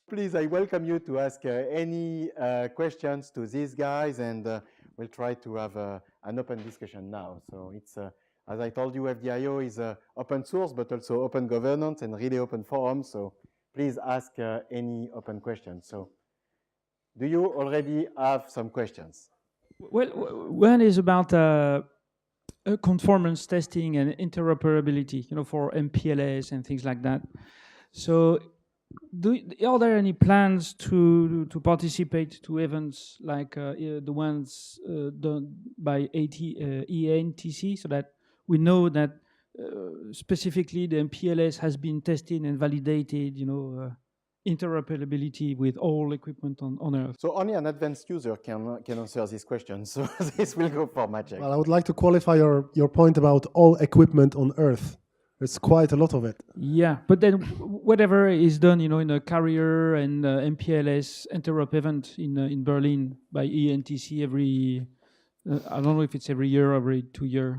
Please, I welcome you to ask any questions to these guys, and we'll try to have an open discussion now. So it's, as I told you, FD.io is open source, but also open governance and really open forum. So please ask any open questions. So do you already have some questions? Well, one is about conformance testing and interoperability, for MPLS and things like that. So, are there any plans to participate to events like the ones done by ENTC, so that we know that specifically the MPLS has been tested and validated, interoperability with all equipment on Earth? So only an advanced user can answer this question. So this will go for Maciek. Well, I would like to qualify your point about all equipment on Earth. There's quite a lot of it. Yeah, but then whatever is done, in a carrier and MPLS interop event in Berlin by ENTC every, I don't know if it's every year or every 2 years.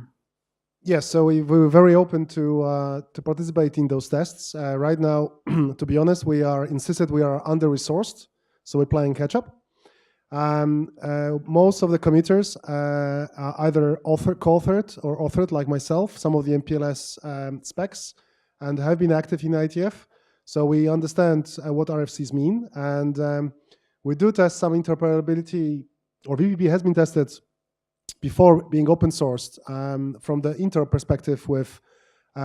Yes, so we were very open to participate in those tests. Right now, to be honest, we are under-resourced, so we're playing catch-up. Most of the committers are either co-authored or authored, like myself, some of the MPLS specs, and have been active in ITF. So we understand what RFCs mean, and we do test some interoperability, or VPP has been tested before being open sourced from the interop perspective with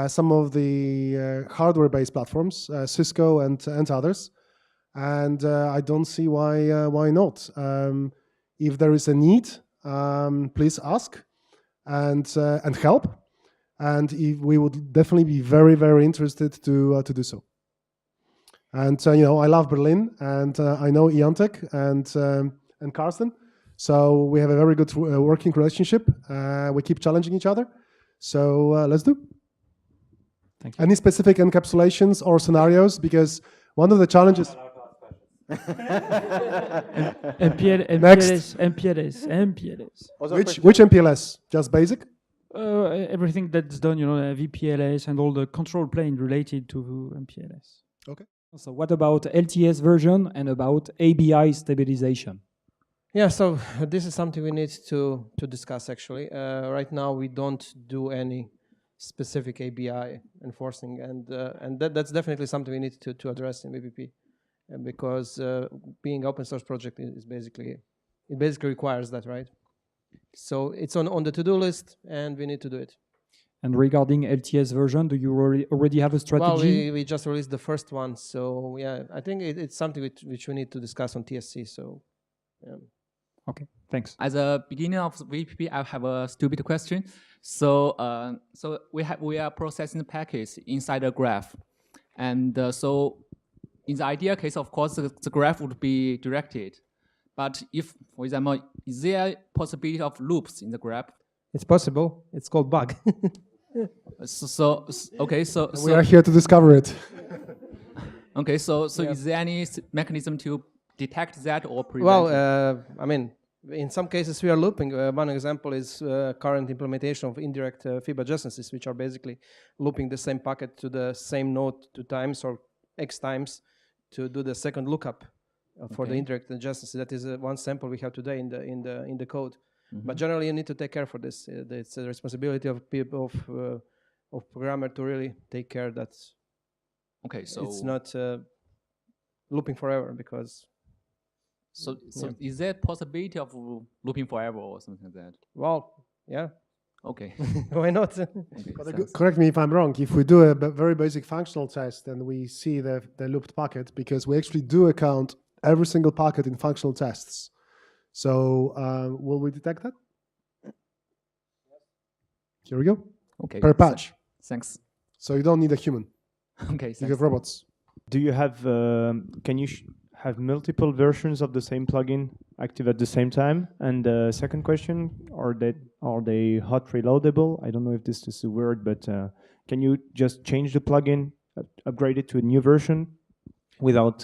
some of the hardware-based platforms, Cisco and others. And I don't see why not. If there is a need, please ask and help. And we would definitely be very, very interested to do so. And I love Berlin, and I know Iantek and Carsten. So we have a very good working relationship. We keep challenging each other. So let's do. Thank you. Any specific encapsulations or scenarios? Because one of the challenges. MPLS. Which MPLS? Just basic? Everything that's done, VPLS and all the control plane related to MPLS. Okay. So what about LTS version and about ABI stabilization? Yeah, so this is something we need to discuss actually. Right now we don't do any specific ABI enforcing, and that's definitely something we need to address in VPP, because being open source project is basically requires that, right? So it's on the to-do list, and we need to do it. And regarding LTS version, do you already have a strategy? Well, we just released the first one, so yeah, I think it's something which we need to discuss on TSC. So, yeah. Okay, thanks. As a beginning of VPP, I have a stupid question. So, we are processing the packets inside a graph, and so in the ideal case, of course, the graph would be directed. But if, for example, is there a possibility of loops in the graph? It's possible. It's called bug. Okay, so we are here to discover it. Okay, so yeah. Is there any mechanism to detect that or prevent? Well, I mean, in some cases we are looping. One example is current implementation of indirect fib adjacencies, which are basically looping the same packet to the same node 2 times or X times to do the second lookup for the indirect adjacency. That is one sample we have today in the code. Mm-hmm. But generally, you need to take care for this. It's the responsibility of people of programmer to really take care that. Okay, so it's not looping forever, because. So is there a possibility of looping forever or something like that? Well, yeah. Okay. Why not? Okay, correct me if I'm wrong. If we do a very basic functional test and we see the looped packet, because we actually do account every single packet in functional tests. So will we detect that? Here we go. Okay. Per patch. Thanks. So you don't need a human. Okay. Thanks. You have robots. Do you have? Can you have multiple versions of the same plugin active at the same time? And the second question: are they hot reloadable? I don't know if this is a word, but can you just change the plugin, upgrade it to a new version, without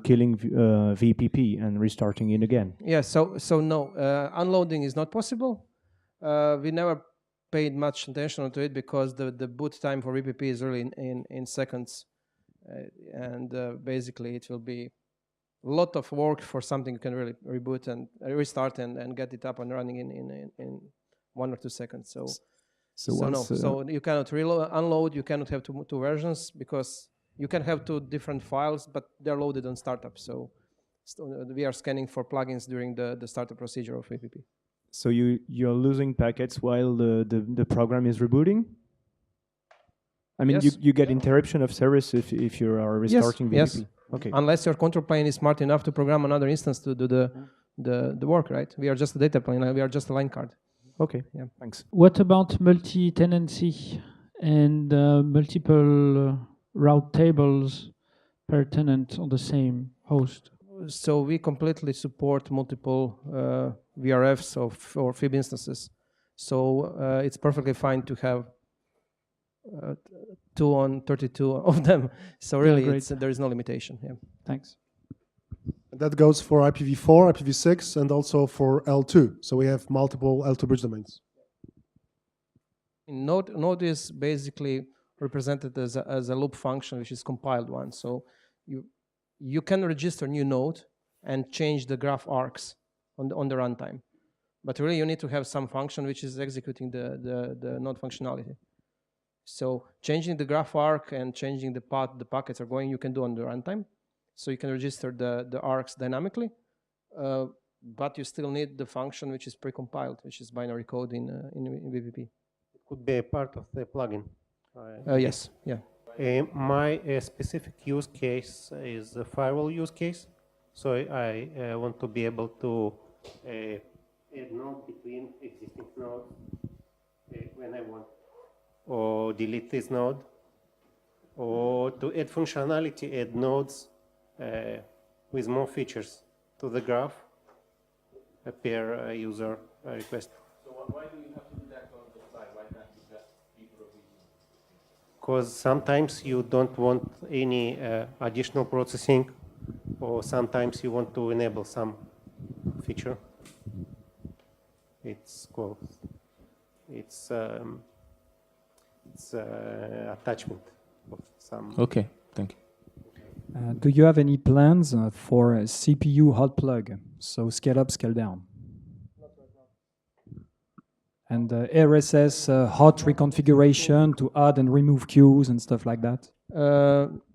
killing VPP and restarting it again? Yeah, so no, unloading is not possible. We never paid much attention to it because the boot time for VPP is really in seconds, and basically it will be lot of work for something you can really reboot and restart and get it up and running in 1 or 2 seconds. So you cannot unload, you cannot have two versions, because you can have 2 different files, but they're loaded on startup. So we are scanning for plugins during the startup procedure of VPP. So you're losing packets while the program is rebooting? I mean, Yes. you get interruption of service if you are restarting VPP? Yes. Okay. Unless your control plane is smart enough to program another instance to do the work, right? We are just a data plane, we are just a line card. Okay, Yeah. thanks. What about multi-tenancy and multiple route tables per tenant on the same host? So we completely support multiple VRFs or FIB instances. So it's perfectly fine to have 2 on 32 of them. So really, there is no limitation. Yeah. Thanks. That goes for IPv4, IPv6, and also for L2. So we have multiple L2 bridge domains. Node is basically represented as a loop function, which is compiled one. So you can register new node and change the graph arcs on the runtime. But really, you need to have some function which is executing the node functionality. So changing the graph arc and changing the path the packets are going, you can do on the runtime. So you can register the arcs dynamically, but you still need the function which is precompiled, which is binary code in VPP. It could be a part of the plugin. Yes, yeah. My specific use case is a firewall use case. So I want to be able to add node between existing nodes when I want, or delete this node, or to add functionality, add nodes with more features to the graph per user request. So why do you have to do that on the fly? Why can't you just be provisioning? Because sometimes you don't want any additional processing, or sometimes you want to enable some feature. It's called, it's attachment of some. Okay, thank you. Do you have any plans for a CPU hot plug? So scale up, scale down. And RSS hot reconfiguration to add and remove queues and stuff like that?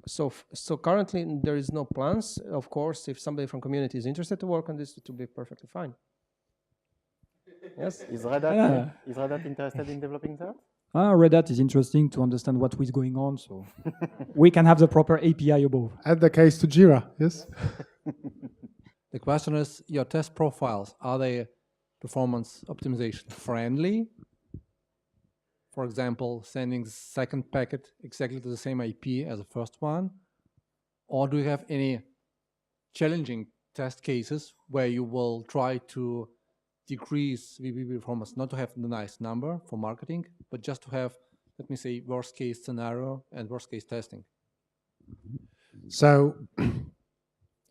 So currently there is no plans. Of course, if somebody from community is interested to work on this, it will be perfectly fine. Yes. Is Red Hat interested in developing that? Red Hat is interesting to understand what is going on, so we can have the proper API above. Add the case to Jira, yes? The question is, your test profiles, are they performance optimization friendly? For example, sending the second packet exactly to the same IP as the first one? Or do you have any challenging test cases where you will try to decrease VPP performance, not to have the nice number for marketing, but just to have, let me say, worst case scenario and worst case testing? So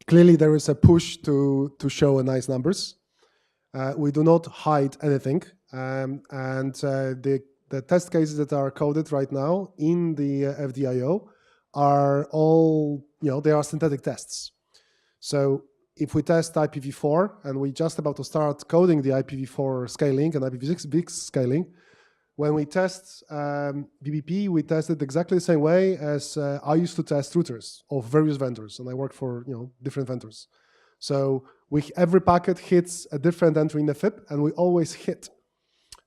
clearly there is a push to show a nice numbers. We do not hide anything. And the test cases that are coded right now in the FD.io are all, they are synthetic tests. So if we test IPv4 and we're just about to start coding the IPv4 scaling and IPv6 scaling, when we test BBP, we test it exactly the same way as I used to test routers of various vendors, and I work for different vendors. So every packet hits a different entry in the FIP, and we always hit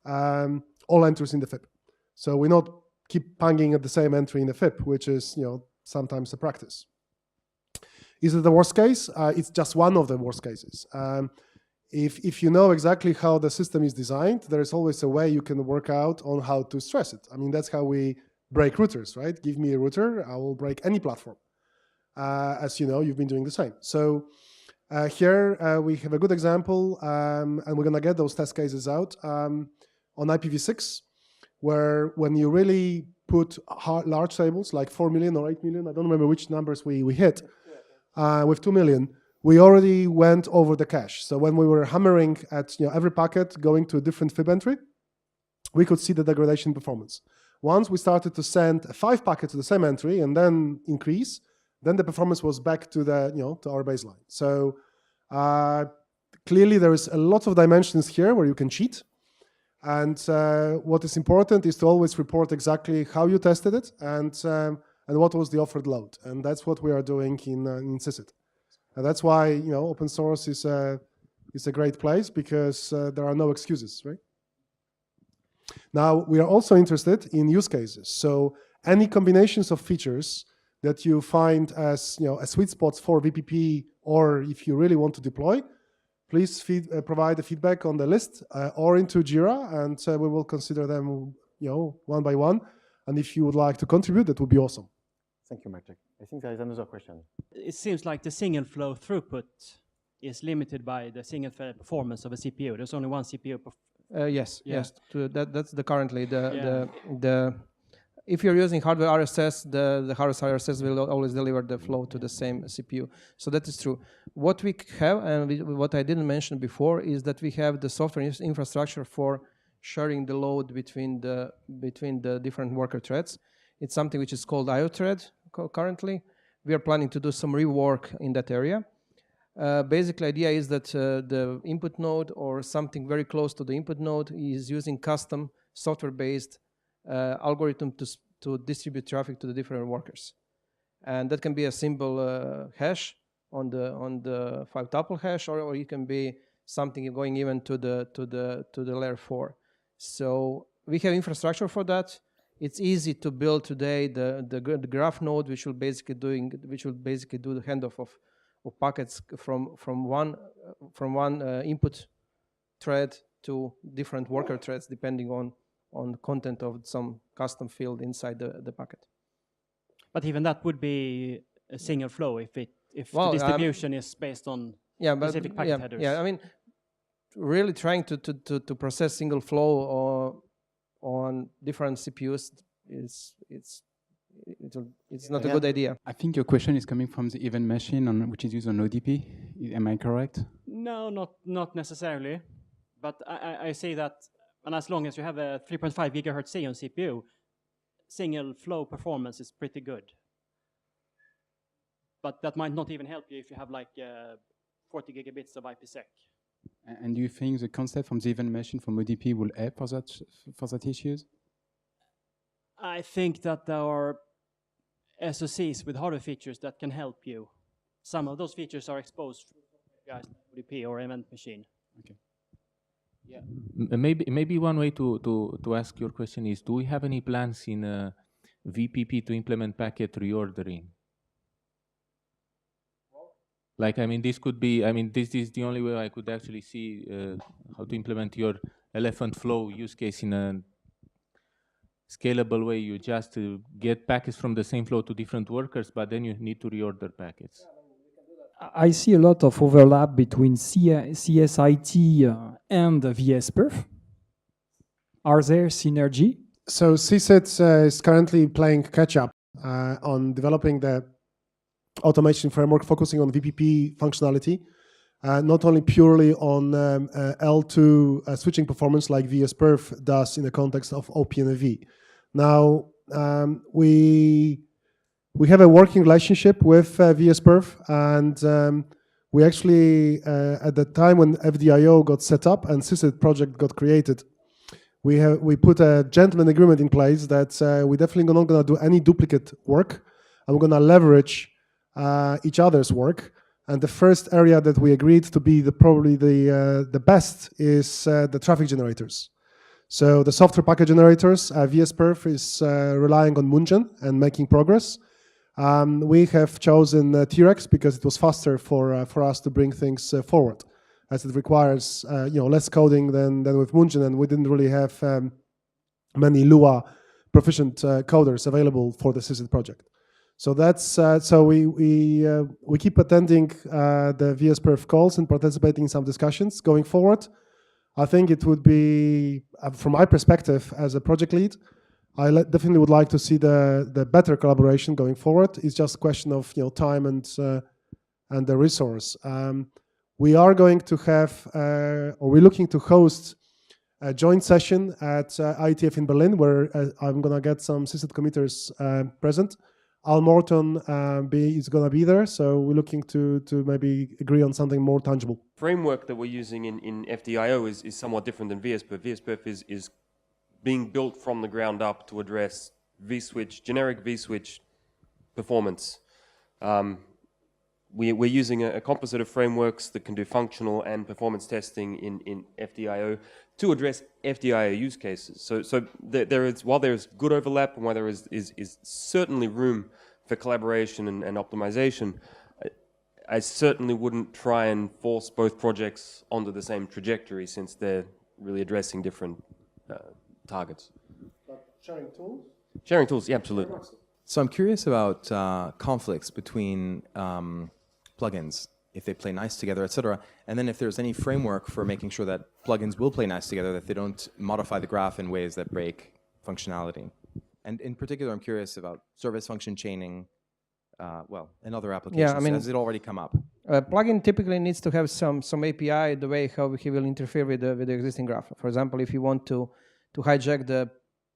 all entries in the FIP. So we not keep panging at the same entry in the FIP, which is sometimes a practice. Is it the worst case? It's just one of the worst cases. If you know exactly how the system is designed, there is always a way you can work out on how to stress it. I mean, that's how we break routers, right? Give me a router, I will break any platform. As you know, you've been doing the same. So here we have a good example, and we're gonna get those test cases out on IPv6, where when you really put large tables like 4 million or 8 million, I don't remember which numbers we hit, with 2 million, we already went over the cache. So when we were hammering at every packet going to a different FIB entry, we could see the degradation performance. Once we started to send 5 packets to the same entry and then increase, then the performance was back to the to our baseline. So clearly there is a lot of dimensions here where you can cheat. And what is important is to always report exactly how you tested it and what was the offered load. And that's what we are doing in CISIT. And that's why open source is a great place, because there are no excuses, right? Now we are also interested in use cases. So any combinations of features that you find as as sweet spots for VPP, or if you really want to deploy, please provide the feedback on the list or into Jira, and we will consider them one by one. And if you would like to contribute, that would be awesome. Thank you, Maciek. I think there is another question. It seems like the single flow throughput is limited by the single thread performance of a CPU. There's only one CPU. Yes. That's currently Yeah. the if you're using hardware RSS, the hardware RSS will always deliver the flow to the same CPU. So that is true. What we have, and what I didn't mention before, is that we have the software infrastructure for sharing the load between the different worker threads. It's something which is called IO thread currently. We are planning to do some rework in that area. Basically, idea is that the input node or something very close to the input node is using custom software-based algorithm to distribute traffic to the different workers, and that can be a simple hash on the 5-tuple hash, or it can be something going even to the layer 4. So we have infrastructure for that. It's easy to build today the graph node, which will basically do the handoff of packets from one input thread to different worker threads, depending on the content of some custom field inside the packet. But even that would be a single flow if the distribution is based on specific packet headers. Yeah, I mean, really trying to process single flow on different CPUs it's not a good idea. I think your question is coming from the event machine which is used on ODP. Am I correct? No, not necessarily. But I say that, and as long as you have a 3.5 gigahertz Xeon CPU, single flow performance is pretty good. But that might not even help you if you have like 40 gigabits of IPsec. And do you think the concept from the event machine from ODP will help for that issues? I think that there are SoCs with hardware features that can help you. Some of those features are exposed through guys like ODP or event machine. Okay. Yeah, maybe one way to ask your question is: do we have any plans in VPP to implement packet reordering? Like, I mean, this could be. I mean, this is the only way I could actually see how to implement your elephant flow use case in a scalable way. You just get packets from the same flow to different workers, but then you need to reorder packets. I see a lot of overlap between CSIT and VSPerf. Are there synergy? So CSIT is currently playing catch-up on developing the automation framework, focusing on VPP functionality, not only purely on L2 switching performance like VSPerf does in the context of OPNFV. Now, we have a working relationship with VSPerf, and we actually, at the time when FD.io got set up and CISIT project got created, we put a gentleman agreement in place that we're definitely not going to do any duplicate work, and we're going to leverage each other's work. And the first area that we agreed to be probably the best is the traffic generators. So the software packet generators, VSPerf is relying on Munchen and making progress. We have chosen T-Rex because it was faster for us to bring things forward, as it requires less coding than with Munchen, and we didn't really have many Lua proficient coders available for the CISIT project. So that's so we keep attending the VSPerf calls and participating in some discussions going forward. I think it would be, from my perspective as a project lead, I definitely would like to see the better collaboration going forward. It's just a question of time and the resource. We are going to have, or we're looking to host a joint session at IETF in Berlin, where I'm going to get some CISIT committers present. Al Morton is going to be there. So we're looking to maybe agree on something more tangible. Framework that we're using in FD.io is somewhat different than VSPerf. VSPerf is being built from the ground up to address vSwitch, generic vSwitch performance. We're using a composite of frameworks that can do functional and performance testing in FD.io to address FD.io use cases. So there is, while there's good overlap and while there is certainly room for collaboration and optimization, I certainly wouldn't try and force both projects onto the same trajectory, since they're really addressing different targets. But sharing tools? Sharing tools, yeah, absolutely. So I'm curious about conflicts between plugins, if they play nice together, etc. And then if there's any framework for making sure that plugins will play nice together, that they don't modify the graph in ways that break functionality. And in particular, I'm curious about service function chaining, and other applications. Yeah, I mean, has it already come up? A plugin typically needs to have some API, the way how he will interfere with the existing graph. For example, if you want to hijack the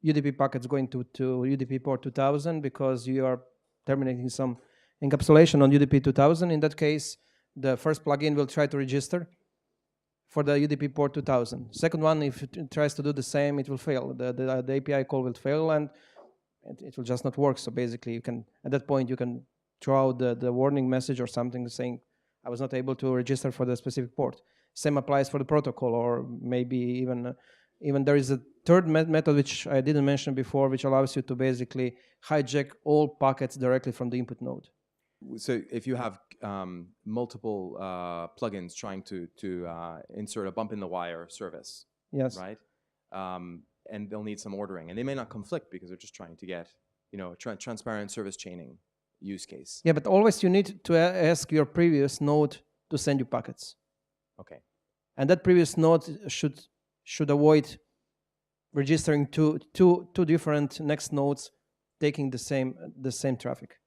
UDP packets going to UDP port 2000 because you are terminating some encapsulation on UDP 2000, in that case, the first plugin will try to register for the UDP port 2000. Second one, if it tries to do the same, it will fail. The API call will fail and it will just not work. So basically, you can, at that point, you can throw out the warning message or something saying, I was not able to register for the specific port. Same applies for the protocol, or maybe even there is a third method which I didn't mention before, which allows you to basically hijack all packets directly from the input node. So if you have multiple plugins trying to insert a bump in the wire service, yes, right? And they'll need some ordering, and they may not conflict because they're just trying to get, transparent service chaining use case. Yeah, but always you need to ask your previous node to send you packets. Okay. And that previous node should avoid registering two different next nodes taking the same traffic.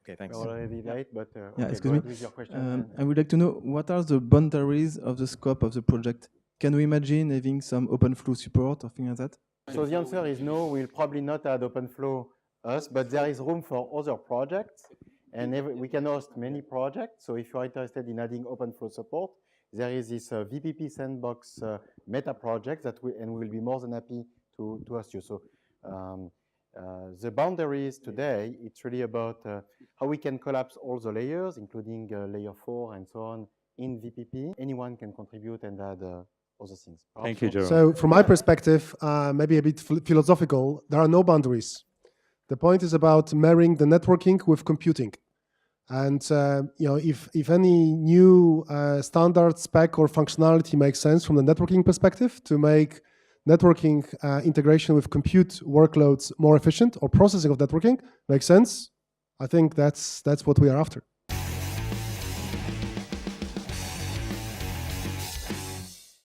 Okay, thanks. We're already late, but yeah, okay, excuse go me. ahead with your question. I would like to know, what are the boundaries of the scope of the project? Can we imagine having some OpenFlow support or things like that? So the answer is no. We'll probably not add OpenFlow us, but there is room for other projects, and we can host many projects. So if you're interested in adding OpenFlow support, there is this VPP Sandbox meta project that we'll be more than happy to host you. So the boundaries today, it's really about how we can collapse all the layers, including layer 4 and so on, in VPP. Anyone can contribute and add other things. Thank you, Jerome. So from my perspective, maybe a bit philosophical, there are no boundaries. The point is about marrying the networking with computing. And if any new standard spec or functionality makes sense from the networking perspective to make networking integration with compute workloads more efficient, or processing of networking makes sense, I think that's what we are after.